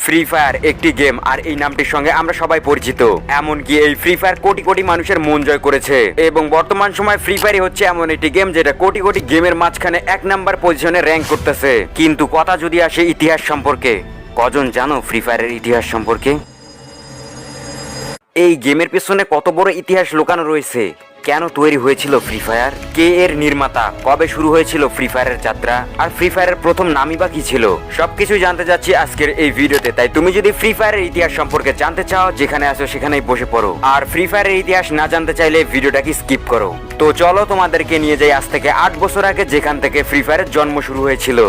Free fire একটি game, আর এই নামটির সঙ্গে আমরা সবাই পরিচিত। এমনকি এই ফ্রি ফায়ার কোটি কোটি মানুষের মন জয় করেছে, এবং বর্তমান সময় ফ্রি ফায়ারই হচ্ছে এমন একটি গেম যেটা কোটি কোটি গেমের মাঝখানে 1 নাম্বার পজিশনে র্যাঙ্ক করতেছে। কিন্তু কথা যদি আসে ইতিহাস সম্পর্কে, কজন জানো ফ্রি ফায়ারের ইতিহাস সম্পর্কে? এই গেমের পেছনে কত বড় ইতিহাস লুকানো রয়েছে, কেন তৈরি হয়েছিল ফ্রি ফায়ার, কে এর নির্মাতা, কবে শুরু হয়েছিল ফ্রি ফায়ারের যাত্রা, আর ফ্রি ফায়ারের প্রথম নামই বা কি ছিল, সবকিছু জানতে যাচ্ছি আজকের এই ভিডিওতে। তাই তুমি যদি ফ্রি ফায়ারের ইতিহাস সম্পর্কে জানতে চাও, যেখানে আছো সেখানেই বসে পড়ো। আর ফ্রি ফায়ারের ইতিহাস না জানতে চাইলে ভিডিওটাকে স্কিপ করো। তো চলো তোমাদেরকে নিয়ে যাই আজ থেকে 8 বছর আগে, যেখান থেকে ফ্রি ফায়ারের জন্ম শুরু হয়েছিল।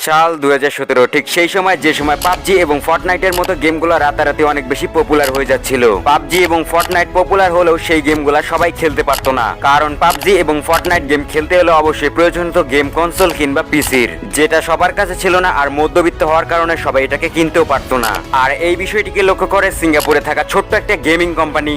সাল 2017, ঠিক সেই সময় যে সময় পাবজি এবং ফর্টনাইটের মতো গেমগুলো রাতারাতি অনেক বেশি পপুলার হয়ে যাচ্ছিল। পাবজি এবং ফর্টনাইট পপুলার হলেও সেই গেমগুলো সবাই খেলতে পারতো না, কারণ পাবজি এবং ফর্টনাইট গেম খেলতে হলে অবশ্যই প্রয়োজন হতো গেম কনসোল কিংবা পিসির, যেটা সবার কাছে ছিল না, আর মধ্যবিত্ত হওয়ার কারণে সবাই এটাকে কিনতেও পারতো না। আর এই বিষয়টিকে লক্ষ্য করে সিঙ্গাপুরে থাকা ছোট্ট একটা গেমিং কোম্পানি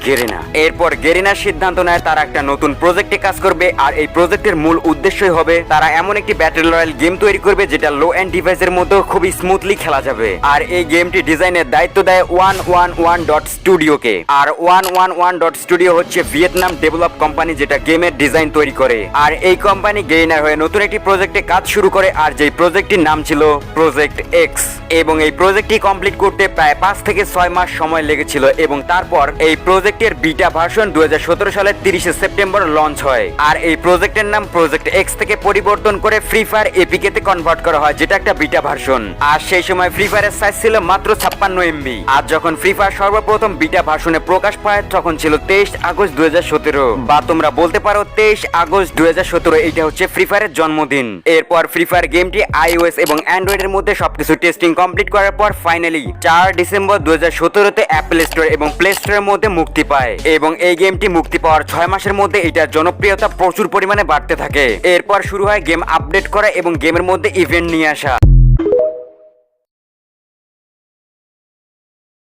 গেরিনা, এরপর গেরিনার সিদ্ধান্ত নেয় তারা একটা নতুন প্রজেক্টে কাজ করবে। আর এই প্রজেক্টের মূল উদ্দেশ্যই হবে তারা এমন একটি ব্যাটল রয়্যাল গেম তৈরি করবে যেটা লো এন্ড ডিভাইসের মধ্যে খুবই স্মুথলি খেলা যাবে। আর এই গেমটি ডিজাইনের দায়িত্ব দেয় 111.studio কে। আর 111.studio হচ্ছে ভিয়েতনাম ডেভেলপ কোম্পানি, যেটা গেমের ডিজাইন তৈরি করে। আর এই কোম্পানি গেরিনার হয়ে নতুন একটি প্রজেক্টে কাজ শুরু করে, আর যেই প্রজেক্টটির নাম ছিল প্রজেক্ট এক্স। এবং এই প্রজেক্টটি কমপ্লিট করতে প্রায় 5 থেকে 6 মাস সময় লেগেছিল, এবং তারপর এই প্রজেক্টের বিটা ভার্সন 2017 সালের 30 সেপ্টেম্বর লঞ্চ হয়। আর এই প্রজেক্টের নাম প্রজেক্ট এক্স থেকে পরিবর্তন করে ফ্রি ফায়ার এপিকে তে কনভার্ট করা হয়, যেটা একটা বিটা ভার্সন। আর সেই সময় ফ্রি ফায়ারের সাইজ ছিল মাত্র 56 MB। আর যখন ফ্রি ফায়ার সর্বপ্রথম বিটা ভার্সনে প্রকাশ পায় তখন ছিল 23 আগস্ট 2017, বা তোমরা বলতে পারো 23 আগস্ট 2017। এইটা হচ্ছে ফ্রি ফায়ারের জন্মদিন। এরপর ফ্রি ফায়ার গেমটি iOS এবং অ্যান্ড্রয়েড এর মধ্যে সবকিছু টেস্টিং কমপ্লিট করার পর ফাইনালি 4 ডিসেম্বর 2017 তে অ্যাপল স্টোর এবং প্লে স্টোরের মধ্যে মুক্তি পায়। এবং এই গেমটি মুক্তি পাওয়ার 6 মাসের মধ্যে এটার জনপ্রিয়তা প্রচুর পরিমাণে বাড়তে থাকে। এরপর শুরু হয় গেম আপডেট করা এবং গেমের মধ্যে ইভেন্ট নিয়ে আসা।